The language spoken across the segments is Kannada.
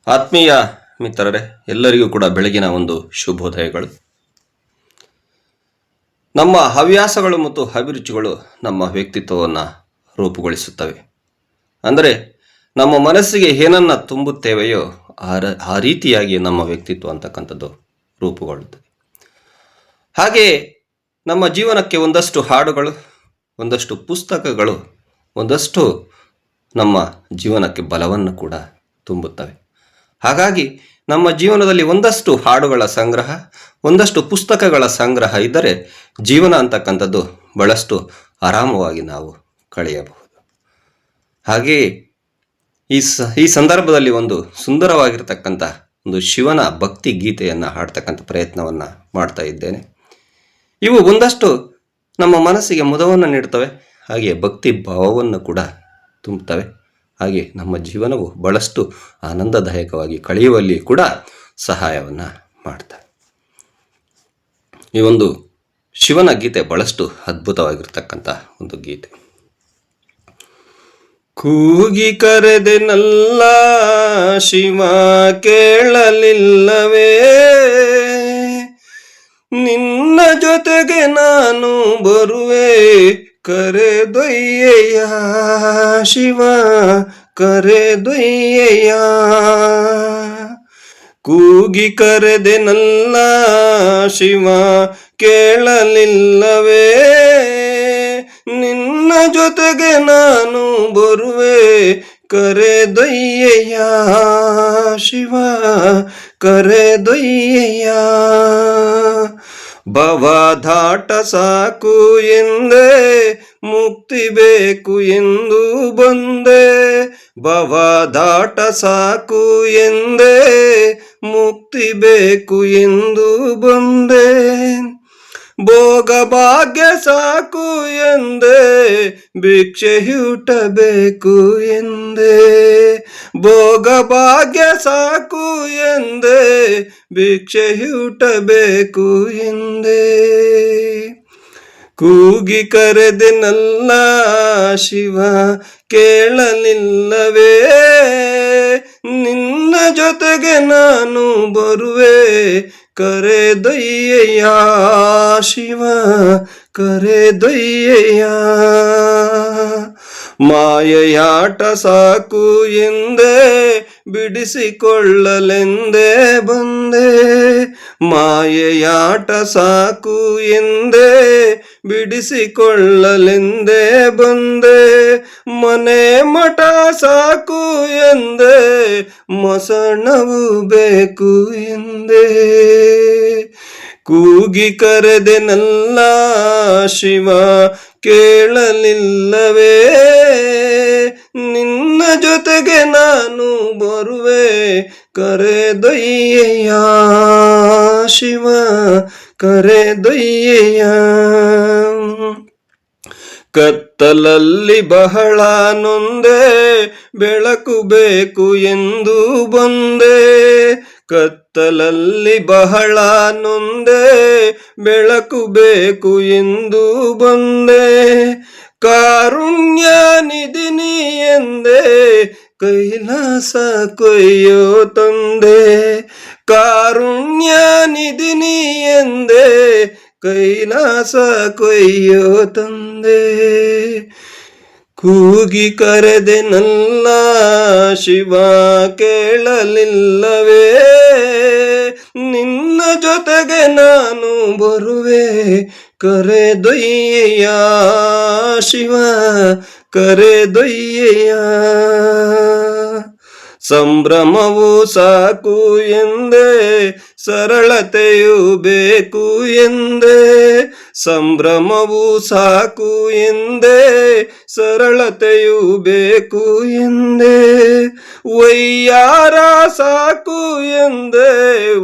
ಆತ್ಮೀಯ ಮಿತ್ರರೇ, ಎಲ್ಲರಿಗೂ ಕೂಡ ಬೆಳಗಿನ ಒಂದು ಶುಭೋದಯಗಳು. ನಮ್ಮ ಹವ್ಯಾಸಗಳು ಮತ್ತು ಅಭಿರುಚಿಗಳು ನಮ್ಮ ವ್ಯಕ್ತಿತ್ವವನ್ನು ರೂಪುಗೊಳಿಸುತ್ತವೆ. ಅಂದರೆ ನಮ್ಮ ಮನಸ್ಸಿಗೆ ಏನನ್ನ ತುಂಬುತ್ತೇವೆಯೋ ಆ ರೀತಿಯಾಗಿ ನಮ್ಮ ವ್ಯಕ್ತಿತ್ವ ಅಂತಕ್ಕಂಥದ್ದು ರೂಪುಗೊಳ್ಳುತ್ತದೆ. ಹಾಗೆಯೇ ನಮ್ಮ ಜೀವನಕ್ಕೆ ಒಂದಷ್ಟು ಹಾಡುಗಳು, ಒಂದಷ್ಟು ಪುಸ್ತಕಗಳು, ಒಂದಷ್ಟು ನಮ್ಮ ಜೀವನಕ್ಕೆ ಬಲವನ್ನು ಕೂಡ ತುಂಬುತ್ತವೆ. ಹಾಗಾಗಿ ನಮ್ಮ ಜೀವನದಲ್ಲಿ ಒಂದಷ್ಟು ಹಾಡುಗಳ ಸಂಗ್ರಹ, ಒಂದಷ್ಟು ಪುಸ್ತಕಗಳ ಸಂಗ್ರಹ ಇದ್ದರೆ ಜೀವನ ಅಂತಕ್ಕಂಥದ್ದು ಬಹಳಷ್ಟು ಆರಾಮವಾಗಿ ನಾವು ಕಳೆಯಬಹುದು. ಹಾಗೆಯೇ ಈ ಸಂದರ್ಭದಲ್ಲಿ ಒಂದು ಸುಂದರವಾಗಿರ್ತಕ್ಕಂಥ ಒಂದು ಶಿವನ ಭಕ್ತಿ ಗೀತೆಯನ್ನು ಹಾಡ್ತಕ್ಕಂಥ ಪ್ರಯತ್ನವನ್ನು ಮಾಡ್ತಾ ಇದ್ದೇನೆ. ಇವು ಒಂದಷ್ಟು ನಮ್ಮ ಮನಸ್ಸಿಗೆ ಮುದವನ್ನು ನೀಡ್ತವೆ, ಹಾಗೆಯೇ ಭಕ್ತಿ ಭಾವವನ್ನು ಕೂಡ ತುಂಬುತ್ತವೆ. ಹಾಗೆ ನಮ್ಮ ಜೀವನವು ಬಹಳಷ್ಟು ಆನಂದದಾಯಕವಾಗಿ ಕಳೆಯುವಲ್ಲಿ ಕೂಡ ಸಹಾಯವನ್ನು ಮಾಡ್ತಾರೆ. ಈ ಒಂದು ಶಿವನ ಗೀತೆ ಬಹಳಷ್ಟು ಅದ್ಭುತವಾಗಿರ್ತಕ್ಕಂಥ ಒಂದು ಗೀತೆ. ಕೂಗಿ ಕರೆದೆನಲ್ಲ ಶಿವ ಕೇಳಲಿಲ್ಲವೇ, ನಿನ್ನ ಜೊತೆಗೆ ನಾನು ಬರುವೆ ಕರೆದೊಯ್ಯೆಯ ಶಿವ ಕರೆದೊಯ್ಯೆಯ. ಕೂಗಿ ಕರೆದೆನಲ್ಲ ಶಿವ ಕೇಳಲಿಲ್ಲವೇ, ನಿನ್ನ ಜೊತೆಗೆ ನಾನು ಬರುವೆ ಕರೆದೊಯ್ಯೆಯ ಶಿವ ಕರೆದೊಯ್ಯೆಯ. ಭವದಾಟ ಸಾಕು ಎಂದೇ ಮುಕ್ತಿ ಬೇಕು ಎಂದು ಬಂದೆ, ಭವದಾಟ ಸಾಕು ಎಂದೇ ಮುಕ್ತಿ ಬೇಕು ಎಂದು ಬಂದೆ. ಭೋಗ ಭಾಗ್ಯ ಸಾಕು ಎಂದೇ ಭಿಕ್ಷೆಯೂಟಬೇಕು ಎಂದೇ, ಭೋಗ ಭಾಗ್ಯ ಸಾಕು ಎಂದೇ ಭಿಕ್ಷೆಯೂಟಬೇಕು ಎಂದೇ. ಕೂಗಿ ಕರೆದೆನಲ್ಲ ಶಿವ ಕೇಳಲಿಲ್ಲವೇ, ನಿನ್ನ ಜೊತೆಗೆ ನಾನು ಬರುವೆ ಕರೆದೊಯ್ಯೆಯ ಶಿವ ಕರೆದೊಯ್ಯೆಯ. ಮಾಯೆಯಾಟ ಸಾಕು ಎಂದೇ ಬಿಡಿಸಿಕೊಳ್ಳಲೆಂದೇ ಬಂದೆ, ಮಾಯೆಯಾಟ ಸಾಕು ಎಂದೇ ಬಿಡಿಸಿಕೊಳ್ಳಲೆಂದೇ ಬಂದೆ. ಮನೆ ಮಠ ಸಾಕು ಎಂದೇ ಮಸಣವು ಬೇಕು ಎಂದೇ. ಕೂಗಿ ಕರೆದೆನಲ್ಲ ಶಿವ ಕೇಳಲಿಲ್ಲವೇ, ನಿನ್ನ ಜೊತೆಗೆ ನಾನು ಬರುವೆ ಕರೆದೊಯ್ಯೆಯ ಶಿವ ಕರೆದೊಯ್ಯೆಯ. ಕತ್ತಲಲ್ಲಿ ಬಹಳ ನೊಂದೆ ಬೆಳಕು ಬೇಕು ಎಂದು ಬಂದೆ, ಕತ್ತಲಲ್ಲಿ ಬಹಳ ನೊಂದೆ ಬೆಳಕು ಬೇಕು ಎಂದು ಬಂದೆ. ಕಾರುಣ್ಯ ನಿಧಿನಿ ಎಂದೇ ಕೈಲಾಸ ಕೊಯ್ಯೋ ತಂದೆ, ಕಾರುಣ್ಯ ನಿಧಿನಿ ಎಂದೇ ಕೈಲಾಸ ಕೊಯ್ಯೋ ತಂದೆ. ಕೂಗಿ ಕರೆದೆನಲ್ಲ ಶಿವ ಕೇಳಲಿಲ್ಲವೇ, ನಿನ್ನ ಜೊತೆಗೆ ನಾನು ಬರುವೆ ಕರೆದೊಯ್ಯೆಯ ಶಿವ ಕರೆದೊಯ್ಯೆಯ. ಸಂಭ್ರಮವು ಸಾಕು ಎಂದೇ ಸರಳತೆಯು ಬೇಕು ಎಂದೇ, ಸಂಭ್ರಮವು ಸಾಕು ಎಂದೇ ಸರಳತೆಯು ಬೇಕು ಎಂದೇ. ವೈಯಾರ ಸಾಕು ಎಂದೇ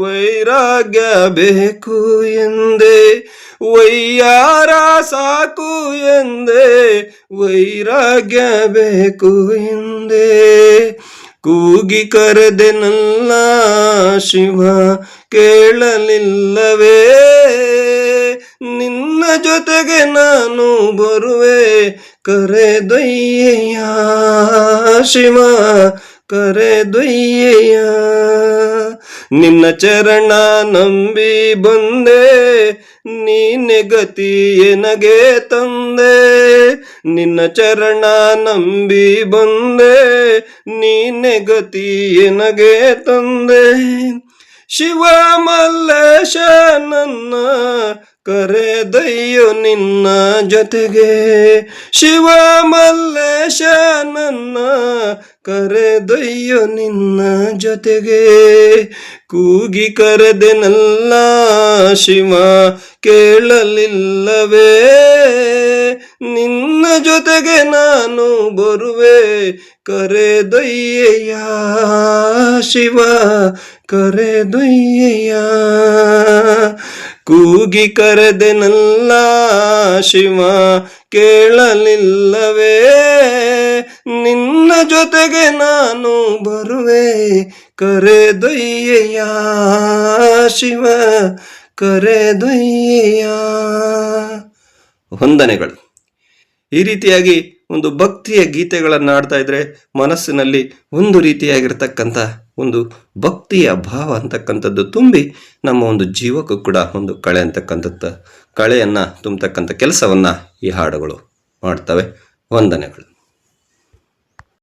ವೈರಾಗ್ಯ ಬೇಕು ಎಂದೇ, ವೈಯಾರ ಸಾಕು ಎಂದೇ ವೈರಾಗ್ಯ ಬೇಕು ಎಂದೇ. ಕೂಗಿ ಕರೆದೆನಲ್ಲ ಶಿವ ಕೇಳಲಿಲ್ಲವೇ, ನಿನ್ನ ಜೊತೆಗೆ ನಾನು ಬರುವೆ ಕರೆದೊಯ್ಯೆಯ ಶಿವ ಕರೆದೊಯ್ಯೆಯ. ನಿನ್ನ ಚರಣ ನಂಬಿ ಬಂದೆ, ನೀನೆ ಗತಿ ಎನಗೆ ತಂದೆ. ನಿನ್ನ ಚರಣ ನಂಬಿ ಬಂದೆ, ನೀನೆ ಗತಿ ಎನಗೆ ತಂದೆ. ಶಿವ ಮಲ್ಲೇಶ ನನ್ನ ಕರೆದೊಯ್ಯು ನಿನ್ನ ಜೊತೆಗೆ. ಶಿವ ಮಲ್ಲೇಶ ನನ್ನ ಕರೆದೊಯ್ಯು ನಿನ್ನ ಜೊತೆಗೆ. ಕೂಗಿ ಕರೆದೆನಲ್ಲ ಶಿವ ಕೇಳಲಿಲ್ಲವೇ, ನಿನ್ನ ಜೊತೆಗೆ ನಾನು ಬರುವೆ ಕರೆದೊಯ್ಯೆಯ. ಶಿವ ಕರೆದೊಯ್ಯೆಯ. ಕೂಗಿ ಕರೆದೆನಲ್ಲ ಶಿವ ಕೇಳಲಿಲ್ಲವೇ, ನಿನ್ನ ಜೊತೆಗೆ ನಾನು ಬರುವೆ ಕರೆದೊಯ್ಯೆಯ. ಶಿವ ಕರೆದೊಯ್ಯೆಯ. ವಂದನೆಗಳು. ಈ ರೀತಿಯಾಗಿ ಒಂದು ಭಕ್ತಿಯ ಗೀತೆಗಳನ್ನು ಹಾಡ್ತಾ ಇದ್ರೆ ಮನಸ್ಸಿನಲ್ಲಿ ಒಂದು ರೀತಿಯಾಗಿರ್ತಕ್ಕಂಥ ಒಂದು ಭಕ್ತಿಯ ಭಾವ ಅಂತಕ್ಕಂಥದ್ದು ತುಂಬಿ ನಮ್ಮ ಒಂದು ಜೀವಕ್ಕೂ ಕೂಡ ಒಂದು ಕಳೆಯನ್ನು ತುಂಬತಕ್ಕಂಥ ಕೆಲಸವನ್ನು ಈ ಹಾಡುಗಳು ಮಾಡ್ತವೆ. ವಂದನೆಗಳು.